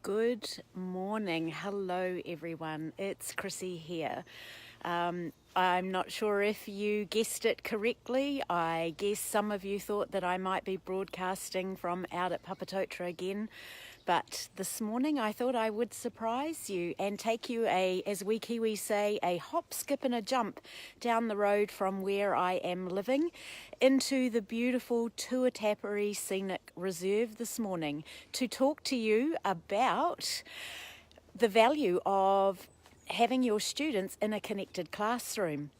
Good morning. Hello, everyone. It's Chrissy here. I'm not sure if you guessed it correctly. I guess some of you thought that I might be broadcasting from out at Papatotra again. But this morning I thought I would surprise you and take you as we Kiwis say, a hop, skip and a jump down the road from where I am living into the beautiful Tuatapere Scenic Reserve this morning to talk to you about the value of having your students in a connected classroom.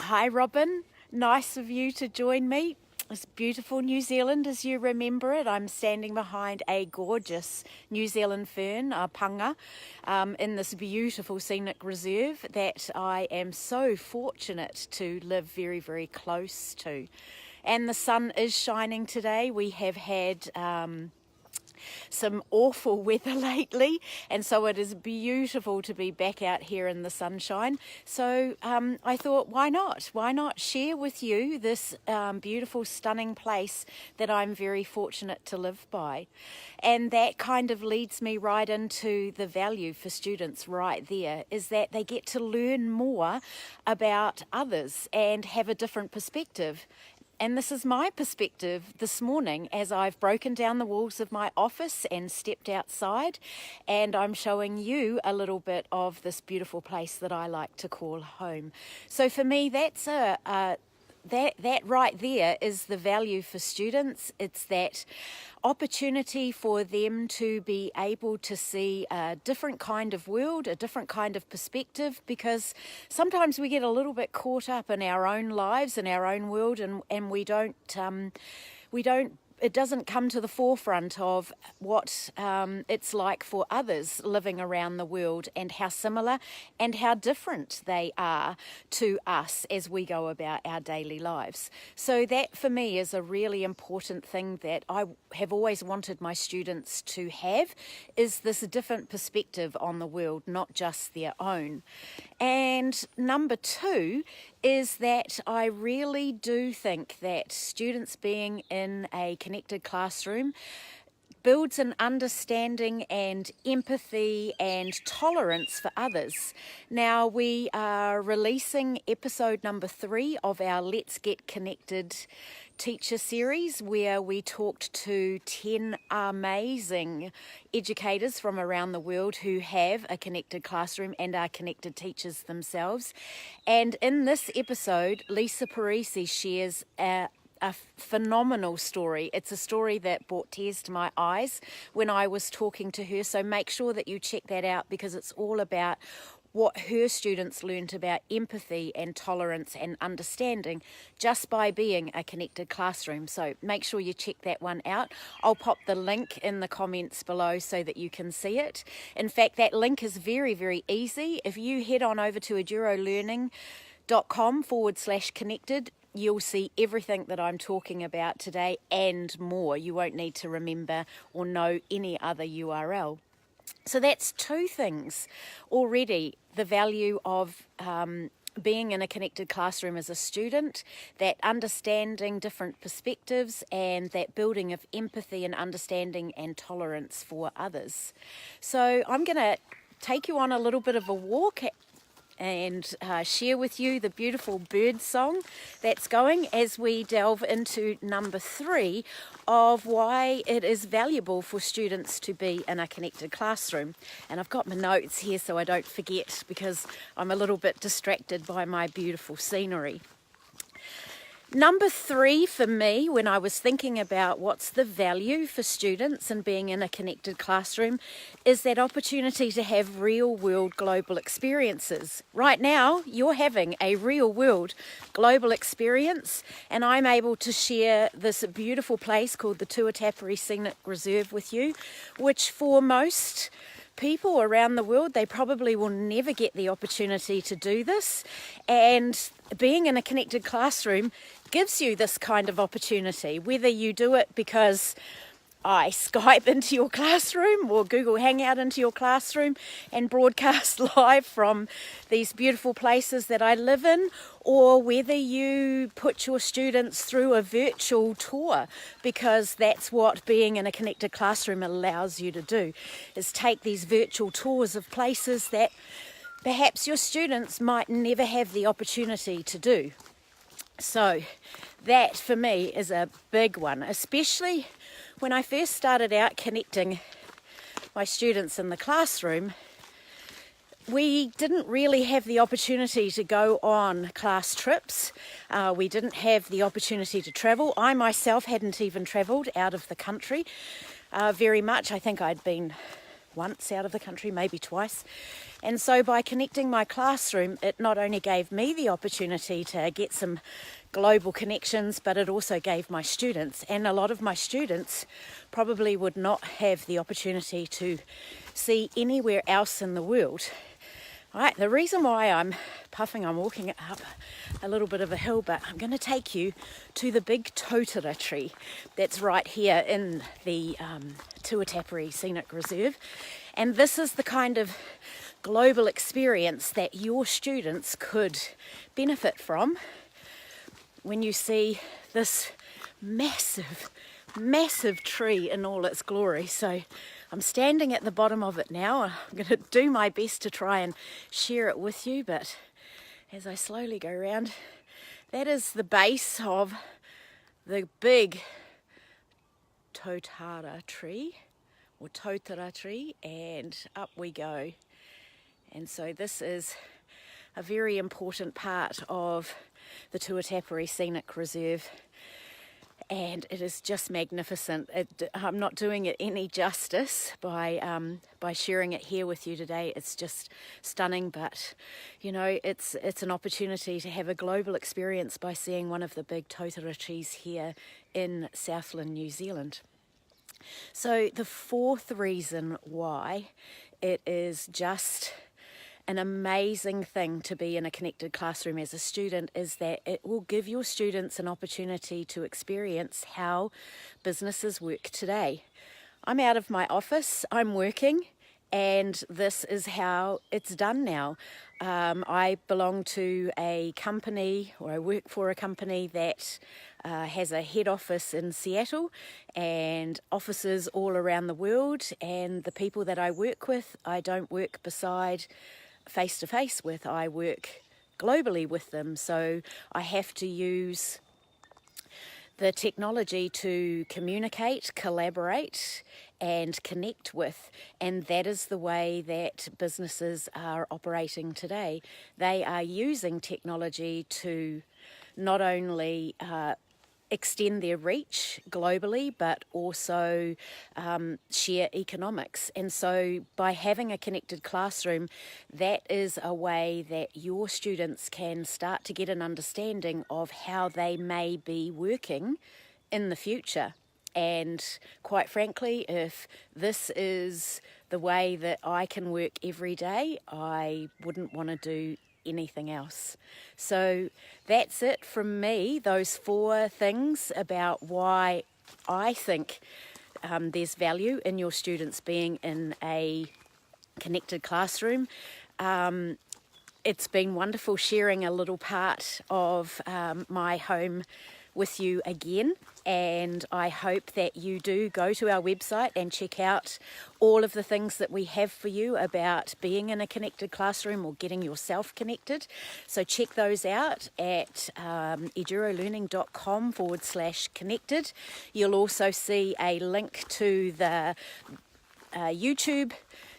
Hi Robin, nice of you to join me. It's beautiful New Zealand as you remember it. I'm standing behind a gorgeous New Zealand fern, a panga, in this beautiful scenic reserve that I am so fortunate to live very, very close to. And the sun is shining today. We have had some awful weather lately, and so it is beautiful to be back out here in the sunshine. So I thought, why not share with you this beautiful, stunning place that I'm very fortunate to live by. And that kind of leads me right into the value for students right there, is that they get to learn more about others and have a different perspective. And this is my perspective this morning as I've broken down the walls of my office and stepped outside, and I'm showing you a little bit of this beautiful place that I like to call home. So for me, that's that right there is the value for students. It's that opportunity for them to be able to see a different kind of world, a different kind of perspective, because sometimes we get a little bit caught up in our own lives and our own world, and we don't it doesn't come to the forefront of what it's like for others living around the world and how similar and how different they are to us as we go about our daily lives. So that for me is a really important thing that I have always wanted my students to have, is this different perspective on the world, not just their own. And number two is that I really do think that students being in a connected classroom builds an understanding and empathy and tolerance for others. Now we are releasing episode number 3 of our Let's Get Connected teacher series, where we talked to 10 amazing educators from around the world who have a connected classroom and are connected teachers themselves. And in this episode, Lisa Parisi shares a phenomenal story. It's a story that brought tears to my eyes when I was talking to her. So make sure that you check that out, because it's all about what her students learned about empathy and tolerance and understanding just by being a connected classroom. So make sure you check that one out. I'll pop the link in the comments below so that you can see it. In fact, that link is very, very easy. If you head on over to edurolearning.com/connected, you'll see everything that I'm talking about today and more. You won't need to remember or know any other URL. So that's two things already. The value of being in a connected classroom as a student, that understanding different perspectives, and that building of empathy and understanding and tolerance for others. So I'm going to take you on a little bit of a walk and share with you the beautiful bird song that's going as we delve into number 3 of why it is valuable for students to be in a connected classroom. And I've got my notes here so I don't forget, because I'm a little bit distracted by my beautiful scenery. Number 3 for me, when I was thinking about what's the value for students in being in a connected classroom, is that opportunity to have real-world global experiences. Right now, you're having a real-world global experience, and I'm able to share this beautiful place called the Tuatapere Scenic Reserve with you, which for most people around the world, they probably will never get the opportunity to do this. And being in a connected classroom gives you this kind of opportunity, whether you do it because I Skype into your classroom or Google Hangout into your classroom and broadcast live from these beautiful places that I live in, or whether you put your students through a virtual tour, because that's what being in a connected classroom allows you to do, is take these virtual tours of places that perhaps your students might never have the opportunity to do. So that for me is a big one, especially when I first started out connecting my students in the classroom. We didn't really have the opportunity to go on class trips. We didn't have the opportunity to travel. I myself hadn't even travelled out of the country very much. I think I'd been once out of the country, maybe twice. And so by connecting my classroom, it not only gave me the opportunity to get some global connections, but it also gave my students, and a lot of my students probably would not have the opportunity to see anywhere else in the world. All right, the reason why I'm puffing, I'm walking up a little bit of a hill, but I'm going to take you to the big totara tree that's right here in the Tuatapere Scenic Reserve. And this is the kind of global experience that your students could benefit from when you see this massive, massive tree in all its glory. So I'm standing at the bottom of it now. I'm going to do my best to try and share it with you, but as I slowly go around, that is the base of the big totara tree, or totara tree, and up we go. And so this is a very important part of the Tuatapere Scenic Reserve, and it is just magnificent. I'm not doing it any justice by sharing it here with you today. It's just stunning, but you know, it's an opportunity to have a global experience by seeing one of the big totara trees here in Southland, New Zealand. So the fourth reason why it is just an amazing thing to be in a connected classroom as a student is that it will give your students an opportunity to experience how businesses work today. I'm out of my office, I'm working, and this is how it's done now. I belong to a company, or I work for a company that has a head office in Seattle and offices all around the world, and the people that I work with, I don't work beside face-to-face with, I work globally with them. So I have to use the technology to communicate, collaborate and connect with, and that is the way that businesses are operating today. They are using technology to not only extend their reach globally, but also share economics. And so by having a connected classroom, that is a way that your students can start to get an understanding of how they may be working in the future. And quite frankly, if this is the way that I can work every day, I wouldn't want to do anything else. So that's it from me, those four things about why I think there's value in your students being in a connected classroom. It's been wonderful sharing a little part of my home with you again, and I hope that you do go to our website and check out all of the things that we have for you about being in a connected classroom or getting yourself connected. So check those out at edurolearning.com/connected. You'll also see a link to the YouTube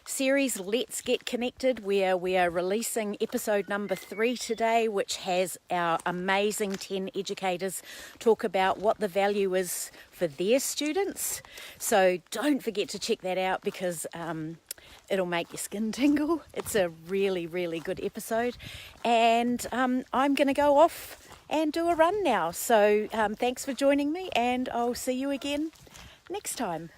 series Let's Get Connected, where we are releasing episode number 3 today, which has our amazing 10 educators talk about what the value is for their students. So don't forget to check that out, because it'll make your skin tingle. It's a really, really good episode. And I'm going to go off and do a run now. So thanks for joining me, and I'll see you again next time.